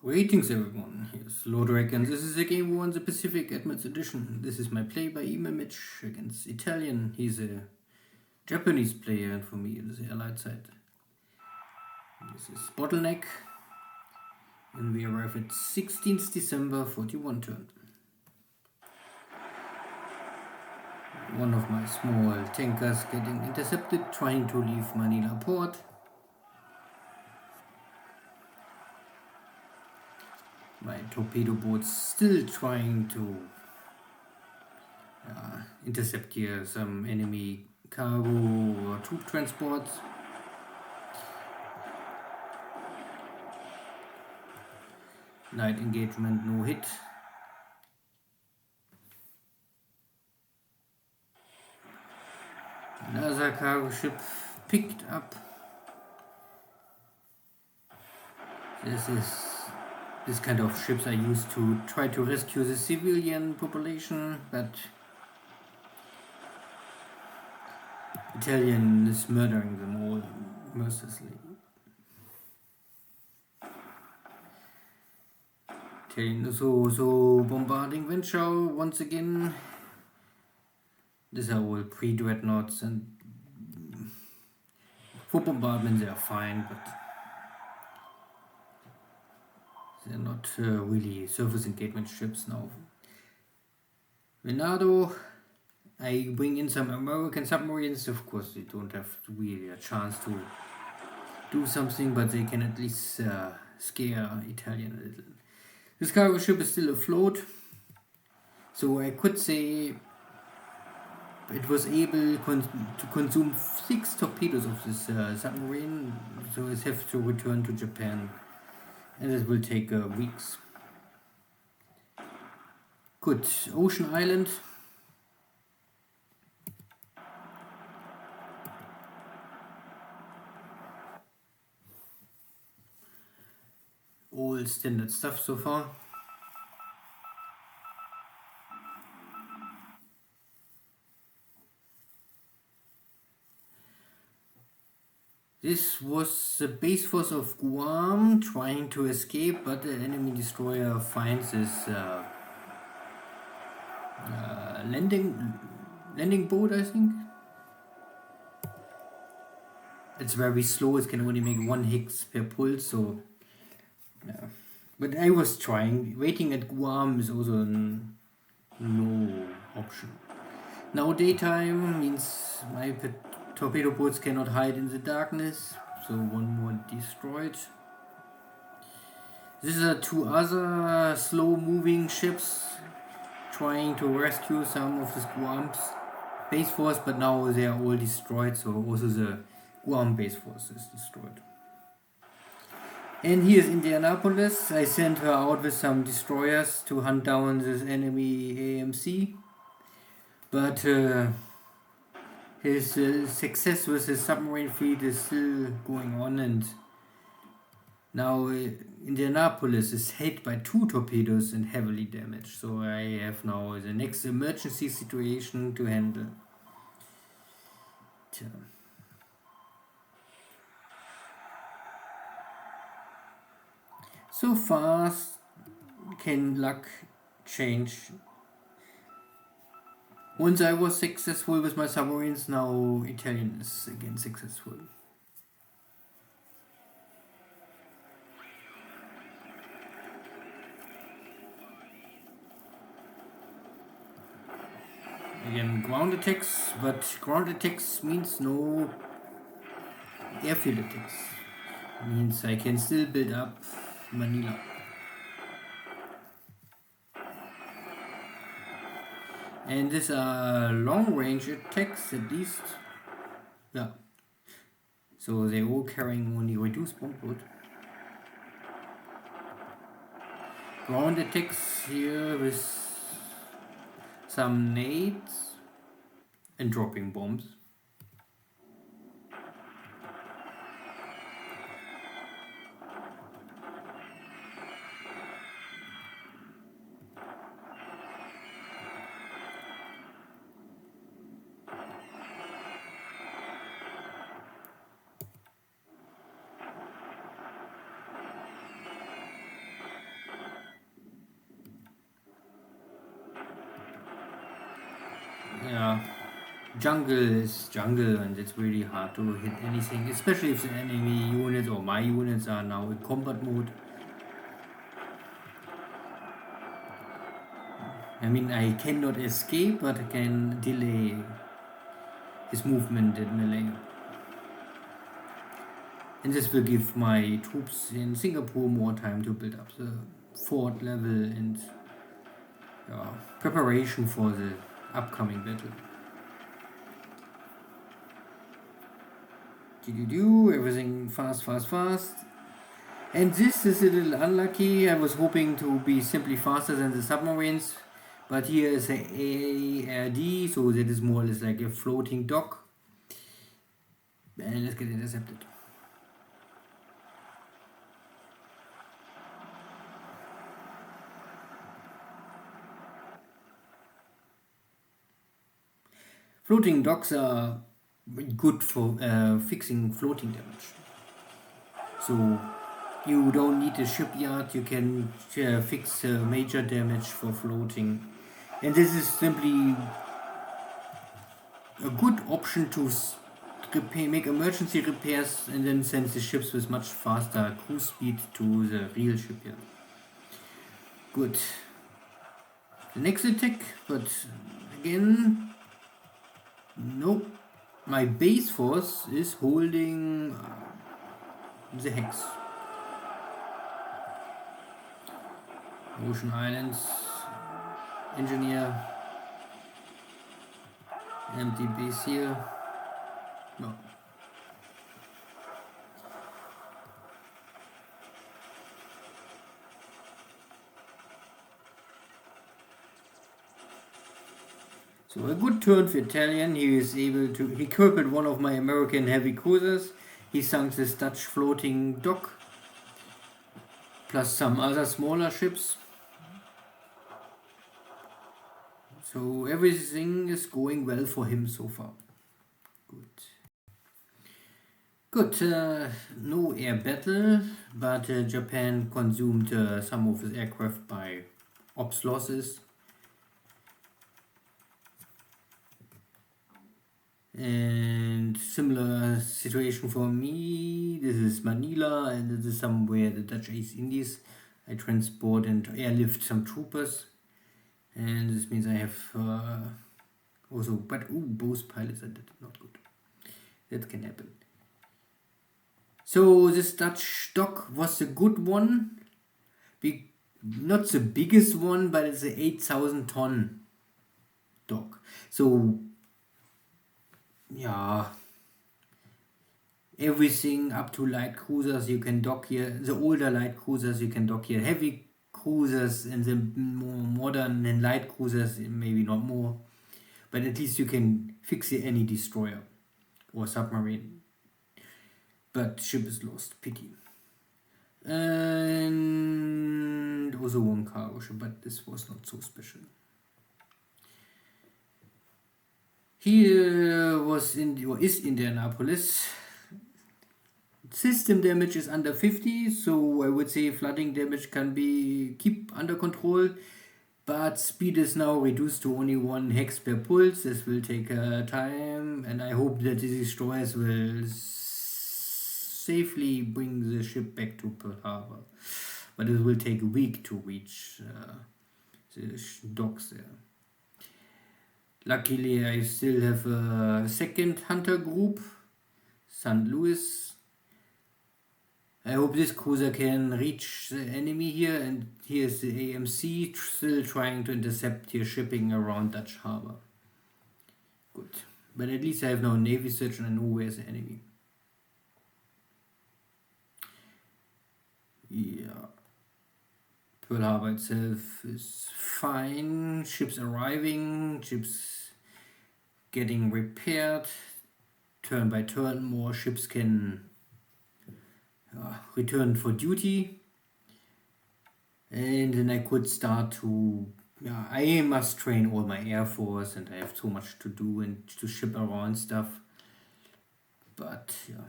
Greetings everyone, here's Lodrik and this is a game war in the Pacific Admins Edition. This is my play-by-email match against Italien. He's a Japanese player and for me it is the allied side. This is Bottleneck and we arrive at 16th December 41 turn. One of my small tankers getting intercepted trying to leave Manila port. My torpedo boat's still trying to intercept here some enemy cargo or troop transports. Night engagement, no hit. Another cargo ship picked up. This kind of ships are used to try to rescue the civilian population, but Italien is murdering them all mercilessly. Italien is also bombarding Venture once again. These are all pre-dreadnoughts and for bombardment they are fine, but they're not really surface engagement ships now. Venado, I bring in some American submarines. Of course, they don't have really a chance to do something, but they can at least scare Italien a little. This cargo ship is still afloat, so I could say it was able to consume 6 torpedoes of this submarine, so it has to return to Japan. And this will take weeks. Good. Ocean Island. All standard stuff so far. This was the base force of Guam trying to escape, but the enemy destroyer finds this landing boat, I think. It's very slow, it can only make 1 hits per pulse, so yeah. But I was trying. Waiting at Guam is also no option. Now daytime means my torpedo boats cannot hide in the darkness, so 1 more destroyed. These are 2 other slow moving ships trying to rescue some of the Guam's base force, but now they are all destroyed, so also the Guam base force is destroyed. And here's Indianapolis. I sent her out with some destroyers to hunt down this enemy AMC, but his success with his submarine fleet is still going on, and now Indianapolis is hit by 2 torpedoes and heavily damaged. So I have now the next emergency situation to handle. So fast can luck change. Once I was successful with my submarines, now Italien is again successful. Again, ground attacks, but ground attacks means no airfield attacks. It means I can still build up Manila. And these are long range attacks at least. Yeah. So they're all carrying only reduced bomb load. Ground attacks here with some nades and dropping bombs. jungle is jungle and it's really hard to hit anything, especially if the enemy units or my units are now in combat mode. I mean, I cannot escape, but I can delay his movement in melee. And this will give my troops in Singapore more time to build up the fort level and preparation for the upcoming battle. Everything fast. And this is a little unlucky. I was hoping to be simply faster than the submarines, but here is a ARD, so that is more or less like a floating dock. And let's get intercepted. Floating docks are good for fixing floating damage. So you don't need a shipyard, you can fix major damage for floating. And this is simply a good option to make emergency repairs and then send the ships with much faster cruise speed to the real shipyard. Good. The next attack, but again, nope. My base force is holding the hex. Ocean Islands, engineer, empty base here. No. So a good turn for Italian. He crippled one of my American heavy cruisers. He sunk this Dutch floating dock, plus some other smaller ships. So everything is going well for him so far. Good. No air battle, but Japan consumed some of his aircraft by ops losses. And similar situation for me. This is Manila, and this is somewhere the Dutch East Indies. I transport and airlift some troopers, and this means I have also. But both pilots are dead. Not good. That can happen. So this Dutch dock was a good one. Not the biggest one, but it's an 8,000 ton dock. So yeah, everything up to light cruisers you can dock here. The older light cruisers you can dock here. Heavy cruisers and the more modern and light cruisers, maybe not more, but at least you can fix any destroyer or submarine. But ship is lost, pity. And also one cargo ship, but this was not so special. Here is Indianapolis. System damage is under 50, so I would say flooding damage can be keep under control, but speed is now reduced to only 1 hex per pulse. This will take time, and I hope that the destroyers will safely bring the ship back to Pearl Harbor, but it will take a week to reach the docks there. Luckily, I still have a second hunter group, St. Louis. I hope this cruiser can reach the enemy here, and here's the AMC still trying to intercept here shipping around Dutch Harbor. Good, but at least I have no Navy search and I know where's the enemy. Yeah, Pearl Harbor itself is fine. Ships arriving, ships getting repaired. Turn by turn, more ships can return for duty. And then I could start to... I must train all my air force, and I have so much to do and to ship around stuff. But yeah.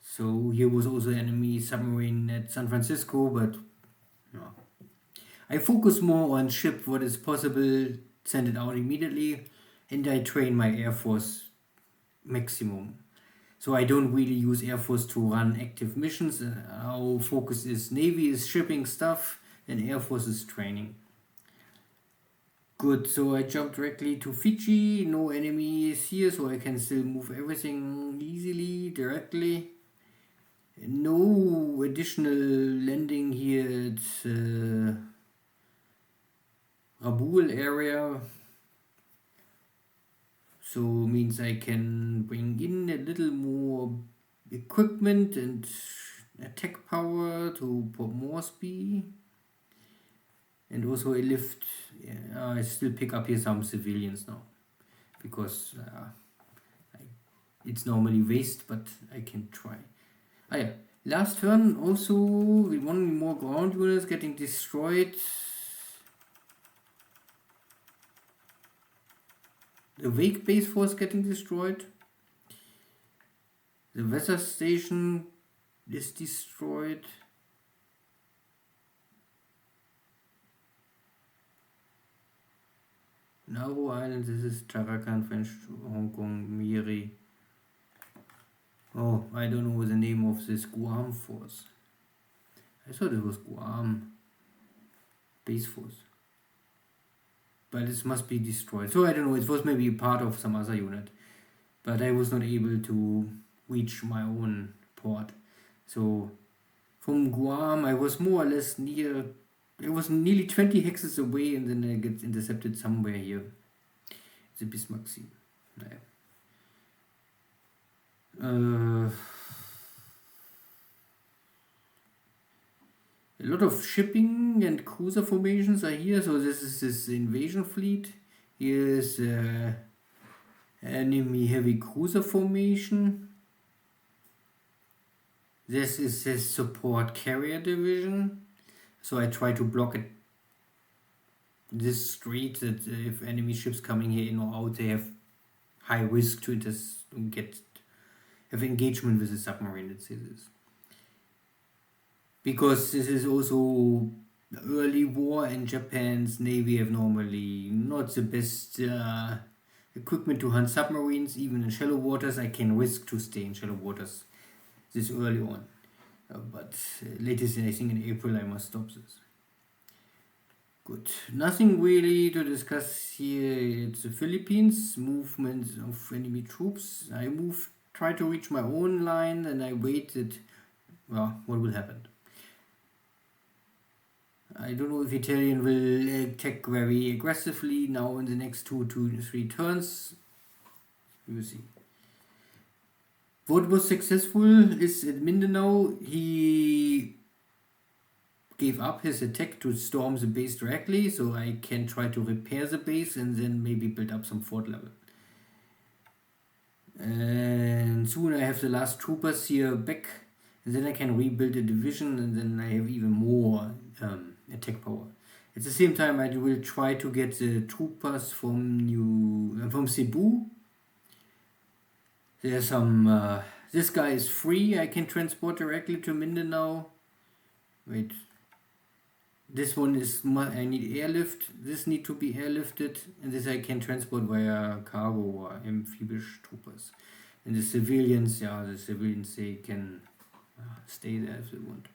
So here was also enemy submarine at San Francisco, but I focus more on ship what is possible, send it out immediately, and I train my Air Force maximum. So I don't really use Air Force to run active missions. Our focus is Navy is shipping stuff and Air Force is training. Good, so I jump directly to Fiji, no enemies here, so I can still move everything easily, directly. No additional landing here at Rabaul area. So means I can bring in a little more equipment and attack power to put more speed. And also a lift. Yeah, I still pick up here some civilians now. Because it's normally waste, but I can try. Ah yeah, last turn also with one more ground units getting destroyed. The Wake base force getting destroyed. The weather station is destroyed. Nauru Island, this is Tarakan, French, Hong Kong, Miri. Oh, I don't know the name of this Guam force. I thought it was Guam base force. But it must be destroyed. So I don't know, it was maybe part of some other unit. But I was not able to reach my own port. So from Guam I was more or less near, it was nearly 20 hexes away, and then I get intercepted somewhere here. The Bismarck Sea. A lot of shipping and cruiser formations are here. So this is this invasion fleet. Here's enemy heavy cruiser formation. This is his support carrier division. So I try to block it. This strait that if enemy ships coming here in or out, they have high risk to have engagement with the submarine. Let's say this. Because this is also early war, and Japan's navy have normally not the best equipment to hunt submarines. Even in shallow waters, I can risk to stay in shallow waters this early on. But latest, I think in April, I must stop this. Good. Nothing really to discuss here. It's the Philippines, movement of enemy troops. I try to reach my own line, and I waited. Well, what will happen? I don't know if Italian will attack very aggressively now in the next 2 to 3 turns. We will see. What was successful is at Mindanao, he gave up his attack to storm the base directly, so I can try to repair the base and then maybe build up some fort level. And soon I have the last troopers here back, and then I can rebuild a division, and then I have even more attack power. At the same time, I will try to get the troopers from Cebu. There's some. This guy is free. I can transport directly to Mindanao. Wait. This one is. I need airlift. This need to be airlifted, and this I can transport via cargo or amphibious troopers. And the civilians, they can stay there if they want.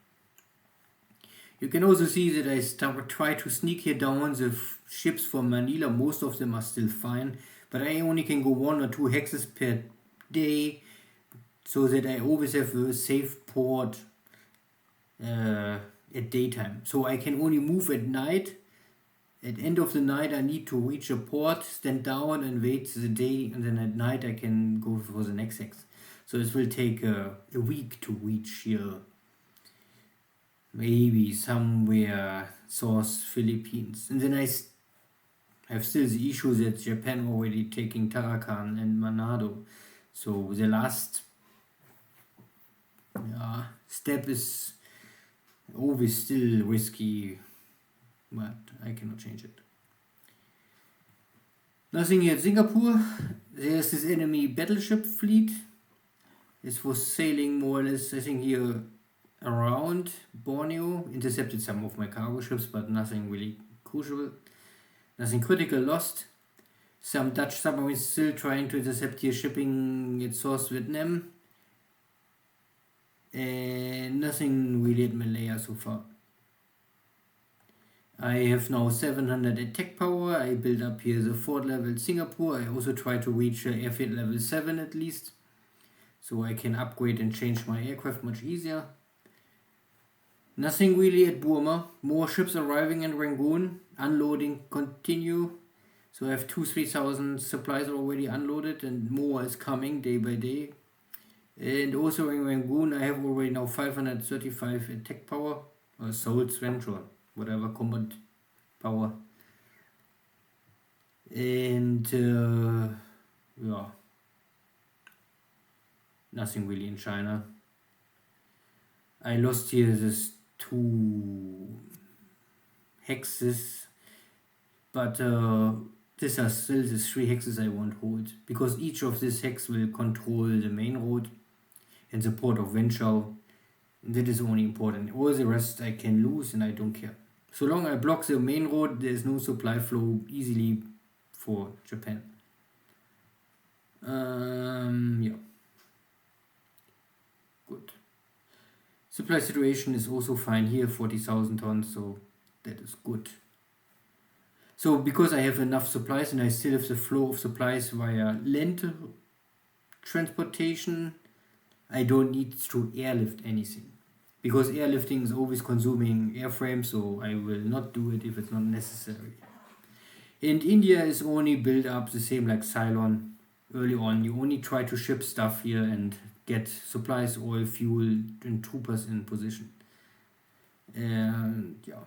You can also see that I try to sneak here down the ships from Manila. Most of them are still fine, but I only can go 1 or 2 hexes per day, so that I always have a safe port at daytime. So I can only move at night. At end of the night I need to reach a port, stand down and wait the day, and then at night I can go for the next hex. So it will take a week to reach here. Maybe somewhere South Philippines. And then I have still the issue that Japan already taking Tarakan and Manado. So the last step is always still risky, but I cannot change it. Nothing here at Singapore. There's this enemy battleship fleet. This was sailing more or less, I think, here around Borneo. Intercepted some of my cargo ships, but nothing really crucial. Nothing critical lost. Some Dutch submarines still trying to intercept here shipping at South Vietnam. And nothing really at Malaya so far. I have now 700 attack power. I build up here the fort level at Singapore. I also try to reach airfield level 7 at least, so I can upgrade and change my aircraft much easier. Nothing really at Burma. More ships arriving in Rangoon. Unloading continue. So I have 3,000 supplies already unloaded, and more is coming day by day. And also in Rangoon I have already now 535 attack power, or soul strength, or whatever combat power. And yeah, nothing really in China. I lost here this 2 hexes, but these are still the 3 hexes I won't hold, because each of these hexes will control the main road and the port of Wenzhou. That is only important. All the rest I can lose and I don't care. So long I block the main road, there is no supply flow easily for Japan. Yeah. Good. Supply situation is also fine here, 40,000 tons, so that is good. So because I have enough supplies and I still have the flow of supplies via land transportation, I don't need to airlift anything. Because airlifting is always consuming airframe, so I will not do it if it's not necessary. And India is only built up the same like Ceylon early on. You only try to ship stuff here and get supplies, oil, fuel, and troopers in position. And yeah,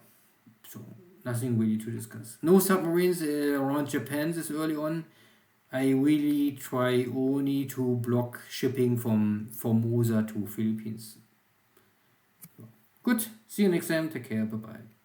so nothing really to discuss. No submarines around Japan this early on. I really try only to block shipping from Formosa to Philippines. Good. See you next time. Take care. Bye bye.